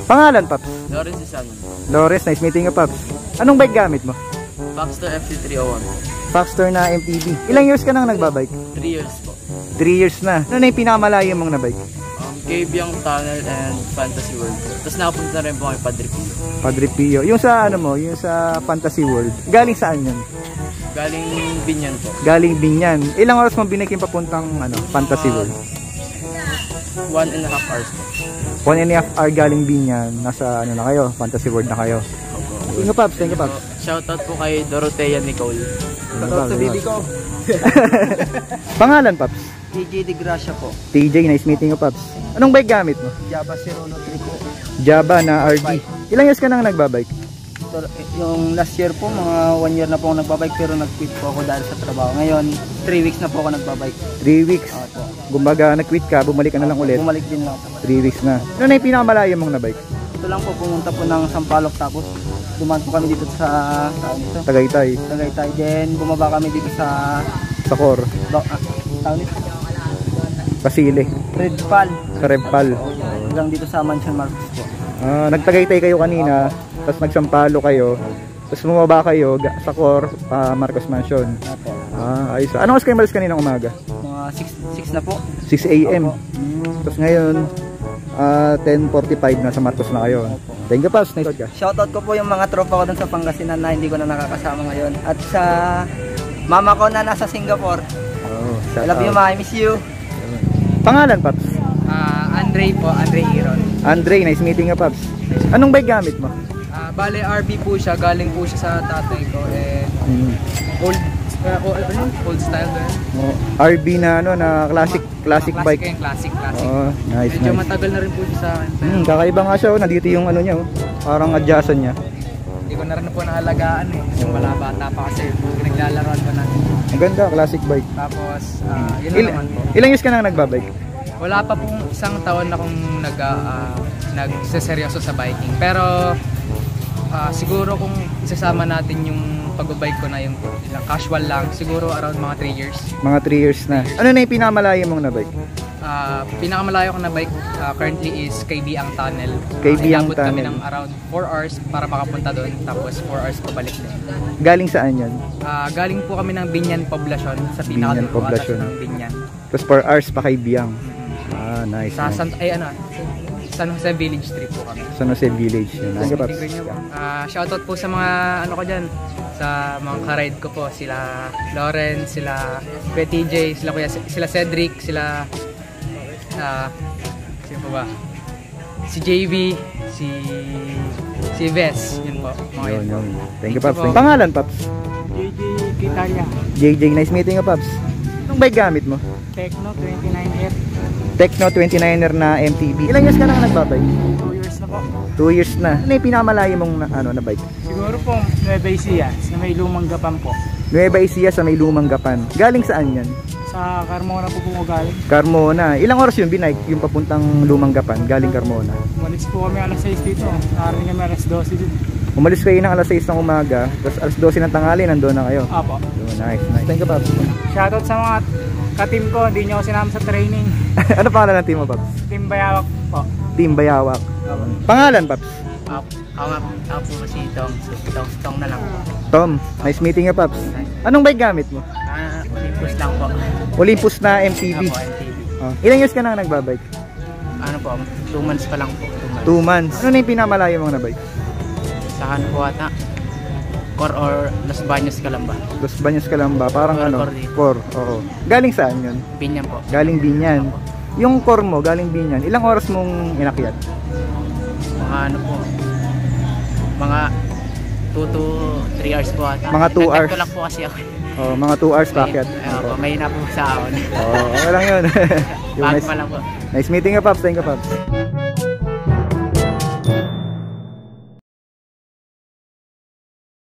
Pangalan, Paps? Lawrence Isan. Lawrence, nice meeting you, Paps. Anong bike gamit mo? Baxter FC301. Baxter na MTB. Ilang years ka nang nagbabike? 3 years po. 3 years na. Ano na yung pinakamalayo mong na bike? Kabyang Tunnel and Fantasy World. Tapos nakapunta na rin po kay Padre Pio. Padre Pio. Yung sa ano mo, yung sa Fantasy World. Galing saan yun? Galing Binyan po. Galing Binyan. Ilang oras mo binikin papuntang ano, Fantasy World? 1.5 hours po. 1.5 hour galing Binyan. Nasa ano na kayo? Fantasy World na kayo. Thank you, Paps. Thank you, Paps. Shoutout po kay Dorothea Nicole. Shoutout sa baby ko. Pangalan, Paps? TJ De Gracia po. TJ, nice meeting you, Paps. Anong bike gamit mo? Java 003 po. Java na RD. Ilang years ka nang nagbabike? Yung last year po, mga 1 year na po ako nagbabike pero nag-quit po ako dahil sa trabaho. Ngayon, 3 weeks na po ako nagbabike. 3 weeks? Opo. Kumbaga, nag-quit ka, bumalik ka na lang ulit? Bumalik din lang po. 3 weeks na. Ano na yung pinakamalayo mong na bike? Ito lang po, pumunta po ng Sampaloc tapos dumaan po kami dito sa Tagaytay. Tagaytay. Then bumaba kami dito sa Cor. Town ito. Pasile. Red Pal. Sa Red Pal. Hanggang dito sa Mansion Marcos po. Nagtagaytay kayo kanina, tapos nagsampalo kayo, tapos bumaba kayo sa Cor, Marcos Mansion. Opo. Ayos. Anong oras kayo malis kaninang umaga? Mga 6 na po. 6 AM. Tapos ngayon, 10:45 na sa Marcos na kayo. Thank you, Paps. Nice ka. Shoutout ko po yung mga tropa ko dun sa Pangasinan na hindi ko na nakakasama ngayon. At sa mama ko na nasa Singapore. I love you, ma. I miss you. Pangalan, Paps? Andre po, Andre Iron. Andre, nice meeting you, Paps. Anong bike gamit mo? Bale, RB po siya, galing po siya sa tatay ko. Old style din. RB na ano, na classic bike. Yung classic. Nice, Medyo nice. matagal na rin po siya sa akin. Kakaiba nga siya, nandito yung ano niya, parang adjacent niya. Hindi ko na rin po naalagaan Yung wala bata pa kasi pinaglalaroan ko na. Ang ganda, classic bike. Tapos, yun na naman po. Ilang years ka nang nagbabike? Wala pa pong isang taon na akong nagseseryoso sa biking. Pero, siguro kung isasama natin yung pagbabike ko na yung casual lang, siguro around mga 3 years. Mga 3 years na. Ano na yung pinakamalayo mong na bike? Pinakamalayo ko na bike currently is Kabyang Tunnel. Kabyang Inabot kami Tunnel. ng around 4 hours para makapunta doon, tapos 4 hours pabalik din. Galing saan yan? Galing po kami ng Binyan Poblacion, sa Binyan pinakadulo Poblacion. ng Binyan. Tapos 4 hours pa kay Biang. Nice. Sa Nice. San Jose Village Street po kami. San Jose Village. Thank you, Paps. Shoutout po sa mga ano ko dyan, sa mga ka-ride ko po, sila Lawrence, sila Kuya TJ, sila Cedric, sila sino po ba? Si JV, si Ves, yun po. Mga Yun. Thank you, Paps. Pangalan, Paps? JJ Kitalia. JJ, nice meeting you, Paps. Anong bike gamit mo? Tecno 29R. Tecno 29er na MTB. Ilang years ka nang nagbabike? 2 years na po. 2 years na. Ano yung pinakamalayo mong na bike? Siguro po, Nueva Ecija, na may lumang gapan po. Nueva Ecija sa may lumang gapan. Galing saan yan? Sa Carmona po galing. Carmona. Ilang oras yun binike yung papuntang lumang gapan? Galing Carmona. Umalis po kami alas 6 dito. Narating kami alas 12 dito. Umalis kayo ng alas 6 ng umaga, tapos alas 12 ng tanghali, nandoon na kayo. Apo. Nice. Thank you, Paps. Shoutout sa mga ka-team ko, hindi nyo ako sinama sa training. Ano pangalan ng team mo, Paps? Team Bayawak po. Team Bayawak. Pangalan, Paps? Ako po si Tong na lang po. Tom, nice meeting you, Paps. Anong bike gamit mo? Olympus lang po. Olympus na MTB. Ako, MTB. Ilang years ka nang nagbabike? Ano po, 2 months pa lang po. 2 months. Ano na yung pinamalayo mong na bike? Saan po ata? Cor or Los Baños ka lang ba? Los Baños ka lang ba? Parang Cor, ano? Cor dito. Cor, oo. Galing saan yun? Binyan po. Galing Binyan. Yung core mo, galing Binyan, ilang oras mong inakyat? Mga ano po, mga 2 to 3 hours po ata. Mga 2 hours. Nagkakto lang po kasi ako. Mga 2 hours kakyat. May na po sa aon. Okay lang yun. Bago pa lang po. Nice meeting you, Paps. Thank you, Paps.